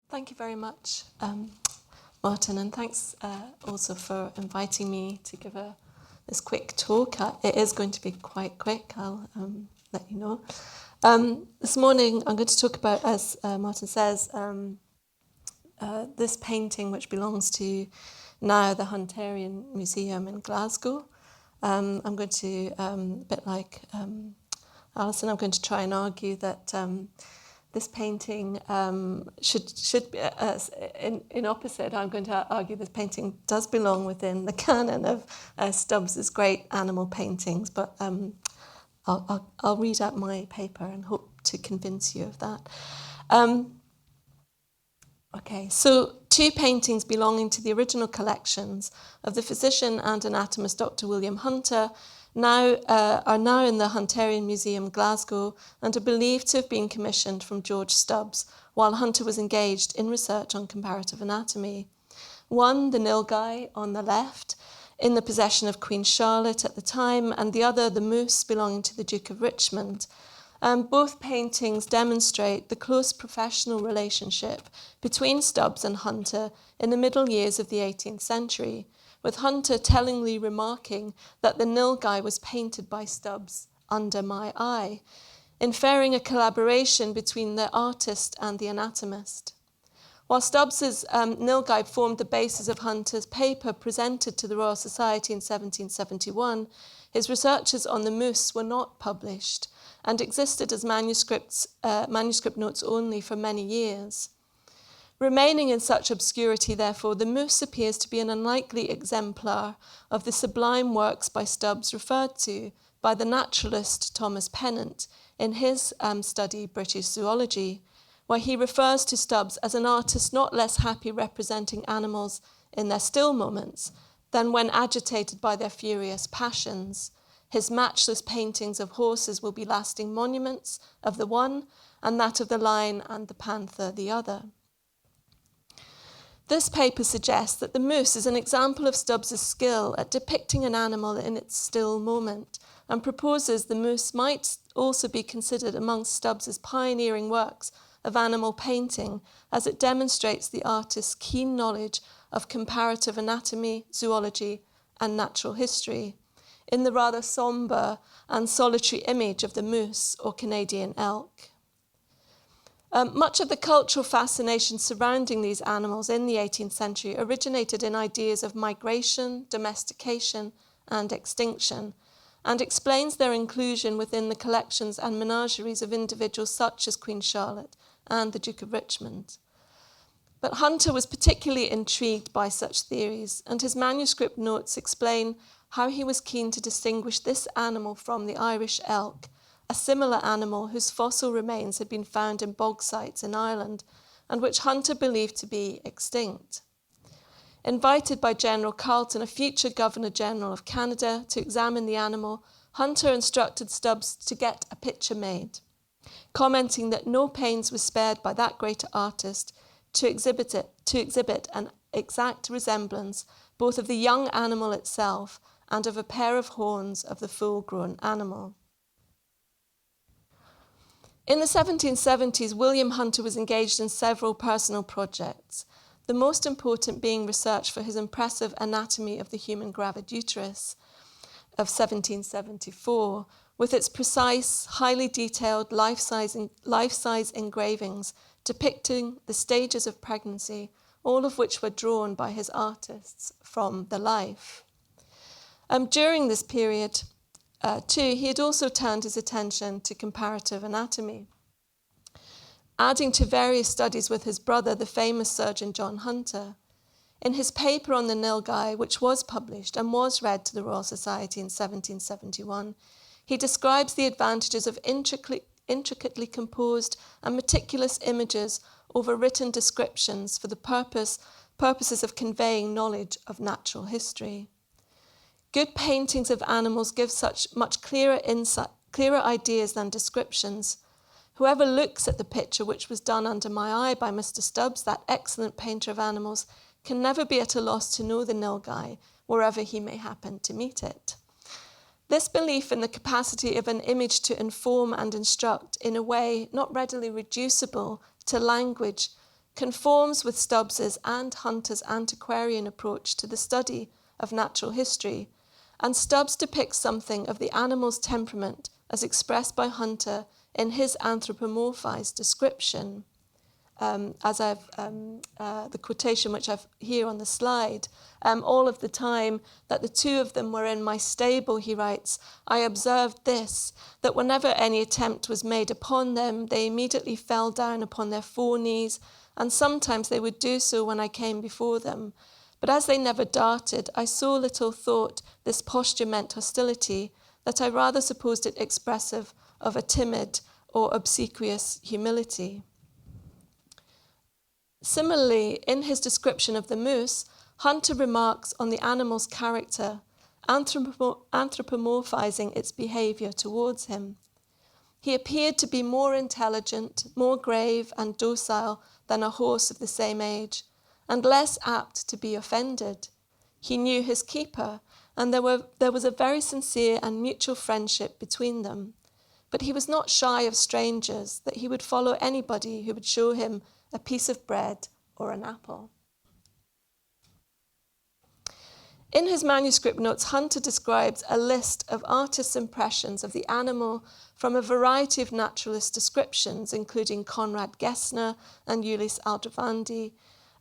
Thank you very much, Martin, and thanks also for inviting me to give this quick talk. It is going to be quite quick, I'll let you know. This morning I'm going to talk about, as Martin says, this painting which belongs to now the Hunterian Museum in Glasgow. I'm going to, a bit like Alison, I'm going to try and argue that this painting should be, in opposite, I'm going to argue this painting does belong within the canon of Stubbs's great animal paintings, but I'll read out my paper and hope to convince you of that. Okay, so two paintings belonging to the original collections of the physician and anatomist Dr. William Hunter are now in the Hunterian Museum, Glasgow, and are believed to have been commissioned from George Stubbs while Hunter was engaged in research on comparative anatomy. One, the nilgai on the left, in the possession of Queen Charlotte at the time, and the other, the moose, belonging to the Duke of Richmond. Both paintings demonstrate the close professional relationship between Stubbs and Hunter in the middle years of the 18th century, with Hunter tellingly remarking that the nilgai was painted by Stubbs under my eye, inferring a collaboration between the artist and the anatomist. While Stubbs's nilgai formed the basis of Hunter's paper presented to the Royal Society in 1771, his researches on the moose were not published and existed as manuscript notes only for many years. Remaining in such obscurity, therefore, the moose appears to be an unlikely exemplar of the sublime works by Stubbs referred to by the naturalist Thomas Pennant in his study British Zoology, where he refers to Stubbs as an artist not less happy representing animals in their still moments than when agitated by their furious passions. His matchless paintings of horses will be lasting monuments of the one, and that of the lion and the panther the other. This paper suggests that the moose is an example of Stubbs's skill at depicting an animal in its still moment, and proposes the moose might also be considered amongst Stubbs's pioneering works of animal painting, as it demonstrates the artist's keen knowledge of comparative anatomy, zoology, and natural history, in the rather sombre and solitary image of the moose or Canadian elk. Much of the cultural fascination surrounding these animals in the 18th century originated in ideas of migration, domestication, and extinction, and explains their inclusion within the collections and menageries of individuals such as Queen Charlotte and the Duke of Richmond. But Hunter was particularly intrigued by such theories, and his manuscript notes explain how he was keen to distinguish this animal from the Irish elk, a similar animal whose fossil remains had been found in bog sites in Ireland and which Hunter believed to be extinct. Invited by General Carleton, a future Governor-General of Canada, to examine the animal, Hunter instructed Stubbs to get a picture made, commenting that no pains was spared by that great artist to exhibit an exact resemblance both of the young animal itself and of a pair of horns of the full-grown animal. In the 1770s, William Hunter was engaged in several personal projects, the most important being research for his impressive Anatomy of the Human Gravid Uterus of 1774, with its precise, highly detailed life-size engravings depicting the stages of pregnancy, all of which were drawn by his artists from the life. During this period, too, he had also turned his attention to comparative anatomy, adding to various studies with his brother, the famous surgeon John Hunter. In his paper on the nilgai, which was published and was read to the Royal Society in 1771, he describes the advantages of intricately composed and meticulous images over written descriptions for the purposes of conveying knowledge of natural history. Good paintings of animals give such much clearer ideas than descriptions. Whoever looks at the picture which was done under my eye by Mr. Stubbs, that excellent painter of animals, can never be at a loss to know the nilgai, wherever he may happen to meet it. This belief in the capacity of an image to inform and instruct in a way not readily reducible to language conforms with Stubbs's and Hunter's antiquarian approach to the study of natural history, and Stubbs depicts something of the animal's temperament as expressed by Hunter in his anthropomorphized description. The quotation which I've here on the slide, all of the time that the two of them were in my stable, he writes, I observed this, that whenever any attempt was made upon them, they immediately fell down upon their foreknees, and sometimes they would do so when I came before them. But as they never darted, I so little thought this posture meant hostility, that I rather supposed it expressive of a timid or obsequious humility. Similarly, in his description of the moose, Hunter remarks on the animal's character, anthropomorphizing its behavior towards him. He appeared to be more intelligent, more grave and docile than a horse of the same age, and less apt to be offended. He knew his keeper, and there was a very sincere and mutual friendship between them. But he was not shy of strangers, that he would follow anybody who would show him a piece of bread or an apple. In his manuscript notes, Hunter describes a list of artists' impressions of the animal from a variety of naturalist descriptions, including Conrad Gessner and Ulysses Aldrovandi,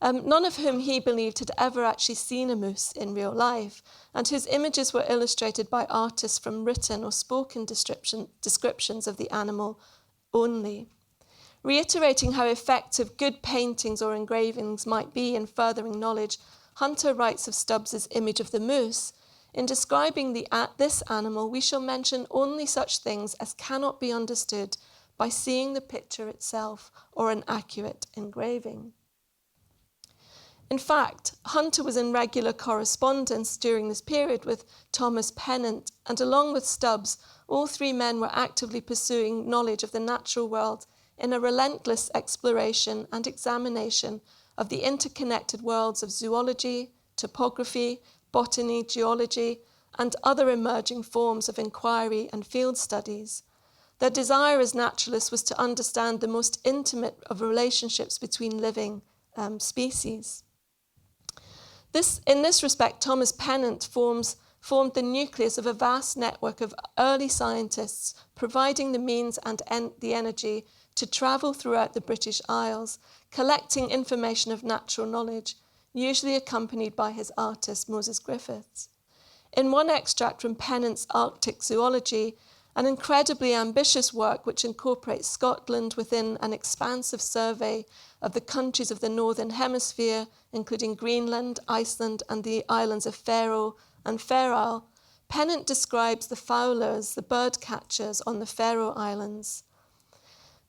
none of whom he believed had ever actually seen a moose in real life, and whose images were illustrated by artists from written or spoken descriptions of the animal only. Reiterating how effective good paintings or engravings might be in furthering knowledge, Hunter writes of Stubbs's image of the moose, in describing this animal, we shall mention only such things as cannot be understood by seeing the picture itself or an accurate engraving. In fact, Hunter was in regular correspondence during this period with Thomas Pennant, and along with Stubbs, all three men were actively pursuing knowledge of the natural world in a relentless exploration and examination of the interconnected worlds of zoology, topography, botany, geology, and other emerging forms of inquiry and field studies. Their desire as naturalists was to understand the most intimate of relationships between living species. In this respect, Thomas Pennant formed the nucleus of a vast network of early scientists providing the means and the energy to travel throughout the British Isles, collecting information of natural knowledge, usually accompanied by his artist Moses Griffiths. In one extract from Pennant's Arctic Zoology, an incredibly ambitious work which incorporates Scotland within an expansive survey of the countries of the Northern Hemisphere, including Greenland, Iceland, and the islands of Faroe and Faroe, Pennant describes the fowlers, the bird catchers on the Faroe Islands.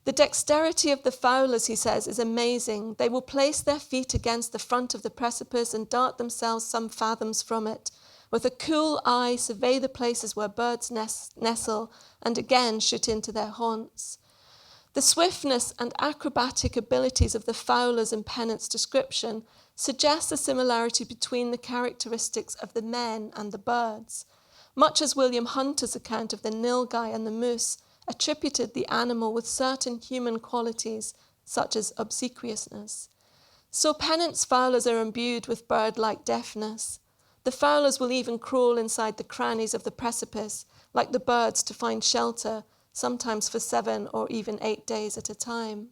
The dexterity of the fowlers, he says, is amazing. They will place their feet against the front of the precipice and dart themselves some fathoms from it. With a cool eye, survey the places where birds nestle and again shoot into their haunts. The swiftness and acrobatic abilities of the fowlers in Pennant's description suggest a similarity between the characteristics of the men and the birds, much as William Hunter's account of the nilgai and the moose attributed the animal with certain human qualities, such as obsequiousness. So Pennant's fowlers are imbued with bird-like deftness. The fowlers will even crawl inside the crannies of the precipice, like the birds, to find shelter, sometimes for 7 or even 8 days at a time.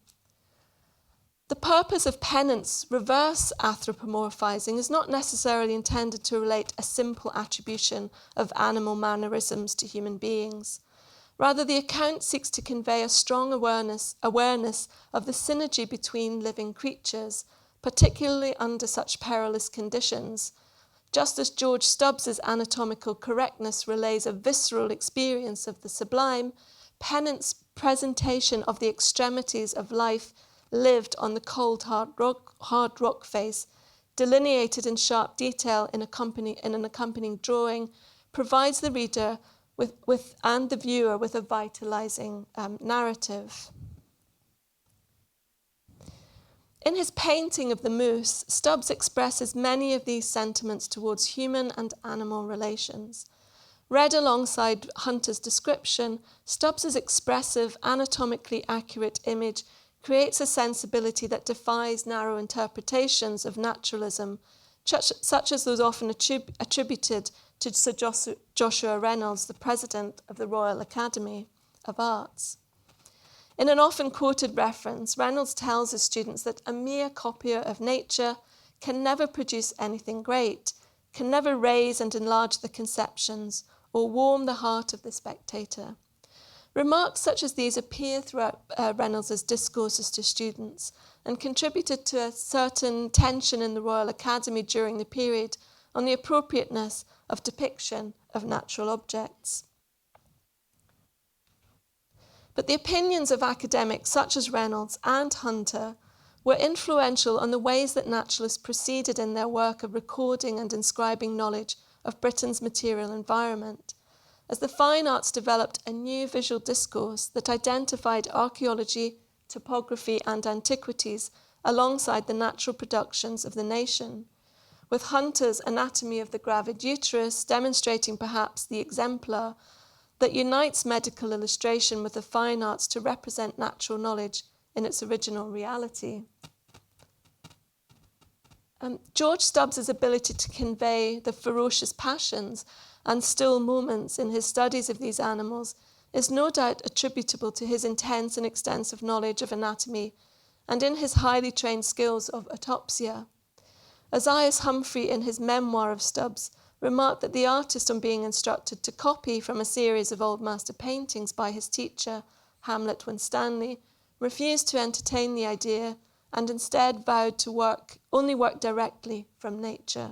The purpose of Pennant's reverse anthropomorphizing is not necessarily intended to relate a simple attribution of animal mannerisms to human beings. Rather, the account seeks to convey a strong awareness of the synergy between living creatures, particularly under such perilous conditions. Just as George Stubbs's anatomical correctness relays a visceral experience of the sublime, Pennant's presentation of the extremities of life lived on the cold, hard rock face, delineated in sharp detail in an accompanying drawing, provides the reader and the viewer with a vitalizing narrative. In his painting of the moose, Stubbs expresses many of these sentiments towards human and animal relations. Read alongside Hunter's description, Stubbs's expressive, anatomically accurate image creates a sensibility that defies narrow interpretations of naturalism, such as those often attributed to Sir Joshua Reynolds, the president of the Royal Academy of Arts. In an often quoted reference, Reynolds tells his students that a mere copier of nature can never produce anything great, can never raise and enlarge the conceptions or warm the heart of the spectator. Remarks such as these appear throughout Reynolds's discourses to students and contributed to a certain tension in the Royal Academy during the period on the appropriateness of depiction of natural objects. But the opinions of academics such as Reynolds and Hunter were influential on the ways that naturalists proceeded in their work of recording and inscribing knowledge of Britain's material environment, as the fine arts developed a new visual discourse that identified archaeology, topography, and antiquities alongside the natural productions of the nation, with Hunter's Anatomy of the Gravid Uterus demonstrating perhaps the exemplar that unites medical illustration with the fine arts to represent natural knowledge in its original reality. George Stubbs' ability to convey the ferocious passions and still moments in his studies of these animals is no doubt attributable to his intense and extensive knowledge of anatomy and in his highly trained skills of autopsia. Ozias Humphrey, in his memoir of Stubbs, remarked that the artist, on being instructed to copy from a series of old master paintings by his teacher, Hamlet Winstanley, refused to entertain the idea and instead vowed to only work directly from nature.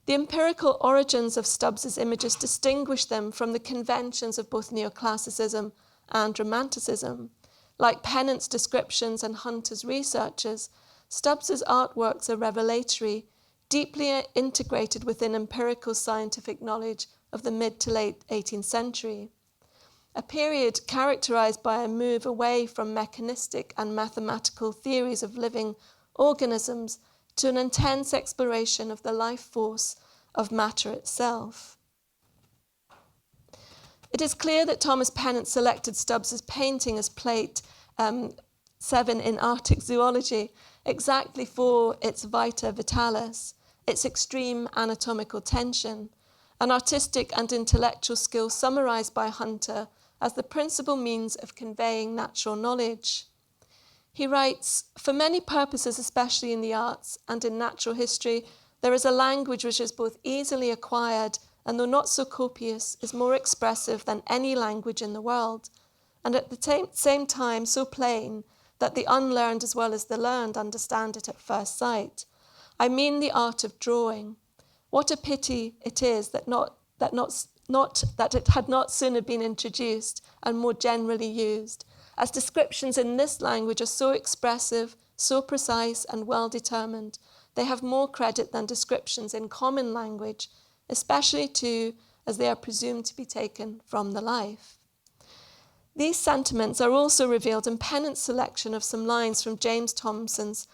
The empirical origins of Stubbs's images distinguish them from the conventions of both neoclassicism and romanticism. Like Pennant's descriptions and Hunter's researches, Stubbs's artworks are revelatory, deeply integrated within empirical scientific knowledge of the mid to late 18th century, a period characterized by a move away from mechanistic and mathematical theories of living organisms to an intense exploration of the life force of matter itself. It is clear that Thomas Pennant selected Stubbs's painting as plate 7 in Arctic Zoology exactly for its vita vitalis, its extreme anatomical tension, an artistic and intellectual skill summarized by Hunter as the principal means of conveying natural knowledge. He writes, "For many purposes, especially in the arts and in natural history, there is a language which is both easily acquired and, though not so copious, is more expressive than any language in the world, and at the same time so plain that the unlearned as well as the learned understand it at first sight. I mean the art of drawing. What a pity it is that it had not sooner been introduced and more generally used, as descriptions in this language are so expressive, so precise and well determined, they have more credit than descriptions in common language, especially too as they are presumed to be taken from the life." These sentiments are also revealed in Pennant's selection of some lines from James Thomson's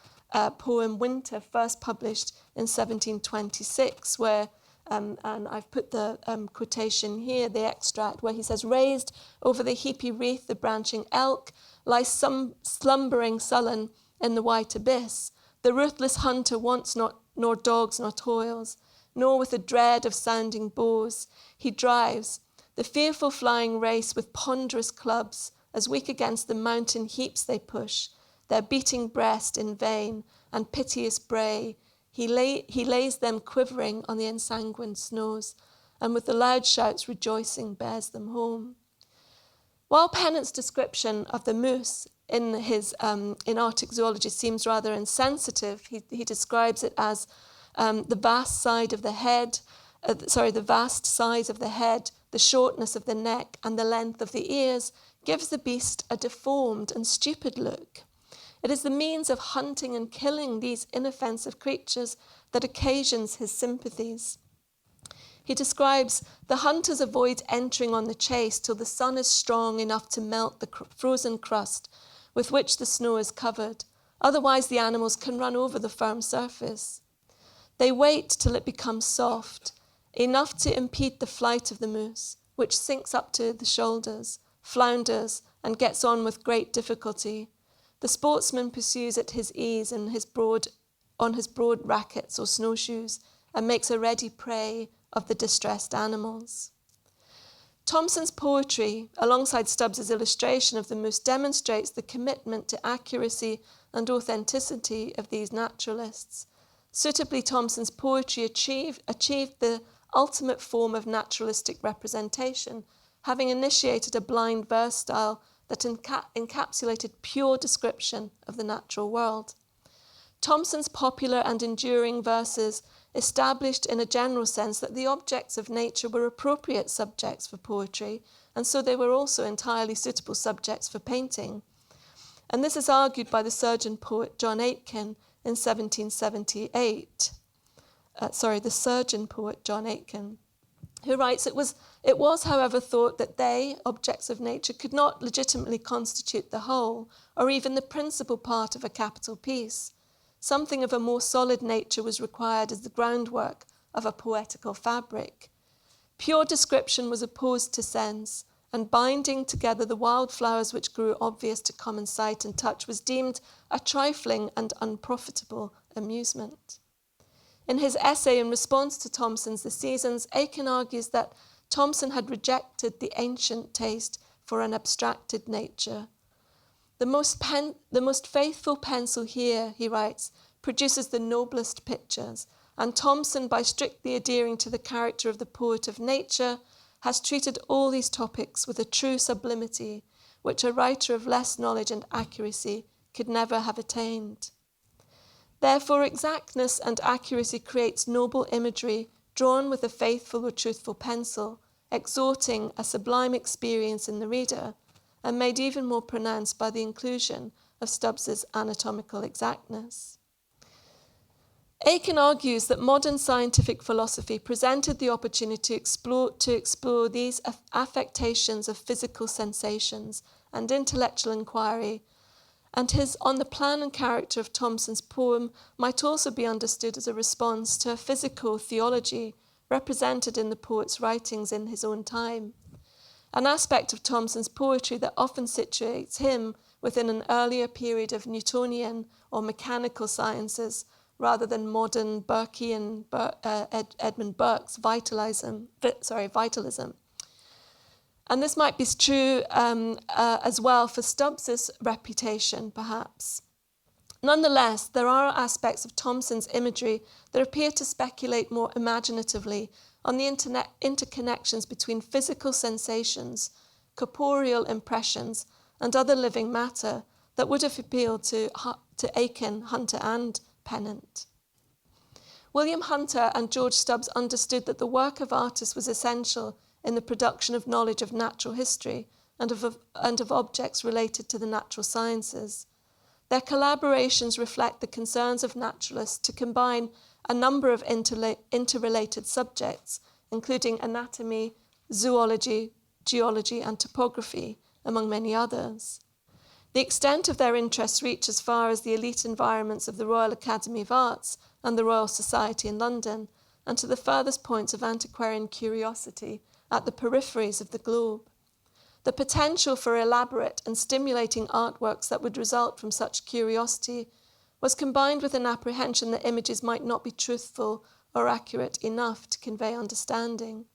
poem Winter, first published in 1726, where, and I've put the quotation here, the extract, where he says, "Raised over the heapy wreath, the branching elk lies slumbering sullen in the white abyss. The ruthless hunter wants not nor dogs nor toils, nor with the dread of sounding bows he drives the fearful flying race with ponderous clubs, as weak against the mountain heaps they push, their beating breast in vain and piteous bray. He lays them quivering on the ensanguined snows, and with the loud shouts rejoicing bears them home." While Pennant's description of the moose in Arctic Zoology seems rather insensitive, he describes it as the vast size of the head, the shortness of the neck, and the length of the ears gives the beast a deformed and stupid look. It is the means of hunting and killing these inoffensive creatures that occasions his sympathies. He describes, "The hunters avoid entering on the chase till the sun is strong enough to melt the frozen crust with which the snow is covered. Otherwise the animals can run over the firm surface. They wait till it becomes soft, enough to impede the flight of the moose, which sinks up to the shoulders, flounders, and gets on with great difficulty. The sportsman pursues at his ease on his broad rackets or snowshoes and makes a ready prey of the distressed animals. Thomson's poetry, alongside Stubbs's illustration of the moose, demonstrates the commitment to accuracy and authenticity of these naturalists. Suitably, Thomson's poetry achieved the ultimate form of naturalistic representation, having initiated a blind verse style that encapsulated pure description of the natural world. Thomson's popular and enduring verses established in a general sense that the objects of nature were appropriate subjects for poetry, and so they were also entirely suitable subjects for painting. And this is argued by the surgeon poet John Aitken in 1778. The surgeon poet John Aitken, who writes, it was, however, thought that they, objects of nature, could not legitimately constitute the whole, or even the principal part of a capital piece. Something of a more solid nature was required as the groundwork of a poetical fabric. Pure description was opposed to sense, and binding together the wildflowers which grew obvious to common sight and touch was deemed a trifling and unprofitable amusement. In his essay in response to Thomson's The Seasons, Aiken argues that Thomson had rejected the ancient taste for an abstracted nature. The most faithful pencil here, he writes, produces the noblest pictures, and Thomson, by strictly adhering to the character of the poet of nature, has treated all these topics with a true sublimity, which a writer of less knowledge and accuracy could never have attained. Therefore, exactness and accuracy creates noble imagery drawn with a faithful or truthful pencil, exhorting a sublime experience in the reader, and made even more pronounced by the inclusion of Stubbs's anatomical exactness. Aiken argues that modern scientific philosophy presented the opportunity to explore these affectations of physical sensations and intellectual inquiry, and his On the Plan and Character of Thomson's poem might also be understood as a response to a physical theology represented in the poet's writings in his own time, an aspect of Thomson's poetry that often situates him within an earlier period of Newtonian or mechanical sciences rather than modern Burkean Edmund Burke's vitalism. And this might be true as well for Stubbs's reputation, perhaps. Nonetheless, there are aspects of Thomson's imagery that appear to speculate more imaginatively on the interconnections between physical sensations, corporeal impressions, and other living matter that would have appealed to Aiken, Hunter, and Pennant. William Hunter and George Stubbs understood that the work of artists was essential in the production of knowledge of natural history and of objects related to the natural sciences. Their collaborations reflect the concerns of naturalists to combine a number of interrelated subjects, including anatomy, zoology, geology, and topography, among many others. The extent of their interests reach as far as the elite environments of the Royal Academy of Arts and the Royal Society in London, and to the furthest points of antiquarian curiosity at the peripheries of the globe. The potential for elaborate and stimulating artworks that would result from such curiosity was combined with an apprehension that images might not be truthful or accurate enough to convey understanding.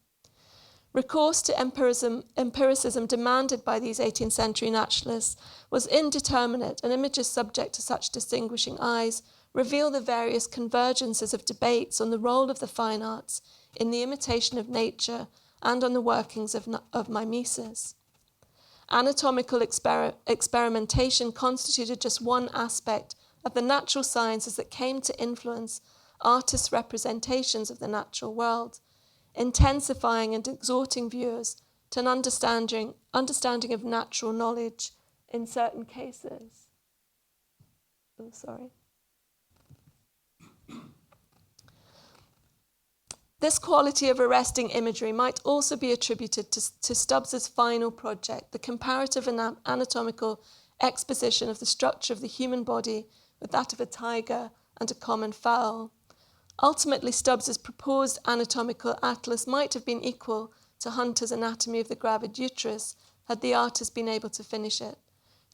Recourse to empiricism demanded by these 18th century naturalists was indeterminate, and images subject to such distinguishing eyes reveal the various convergences of debates on the role of the fine arts in the imitation of nature and on the workings of mimesis. Anatomical experimentation constituted just one aspect of the natural sciences that came to influence artists' representations of the natural world, intensifying and exhorting viewers to an understanding of natural knowledge in certain cases. This quality of arresting imagery might also be attributed to Stubbs's final project, the comparative and anatomical exposition of the structure of the human body with that of a tiger and a common fowl. Ultimately, Stubbs's proposed anatomical atlas might have been equal to Hunter's Anatomy of the Gravid Uterus had the artist been able to finish it.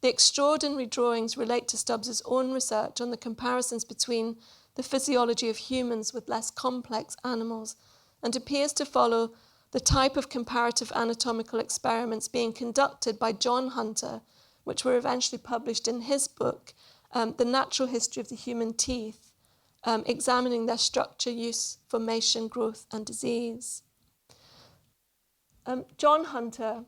The extraordinary drawings relate to Stubbs's own research on the comparisons between the physiology of humans with less complex animals, and appears to follow the type of comparative anatomical experiments being conducted by John Hunter, which were eventually published in his book, The Natural History of the Human Teeth, examining their structure, use, formation, growth, and disease. John Hunter,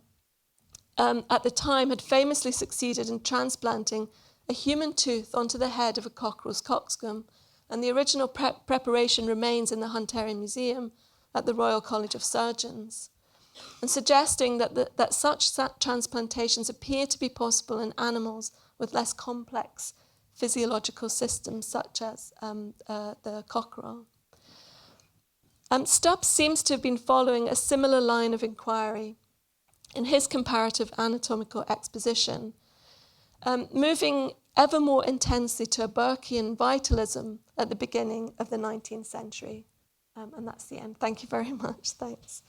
at the time, had famously succeeded in transplanting a human tooth onto the head of a cockerel's coxcomb, and the original preparation remains in the Hunterian Museum at the Royal College of Surgeons, and suggesting that such transplantations appear to be possible in animals with less complex physiological systems, such as the cockerel. Stubbs seems to have been following a similar line of inquiry in his comparative anatomical exposition, moving ever more intensely to a Burkean vitalism at the beginning of the 19th century. And that's the end. Thank you very much. Thanks.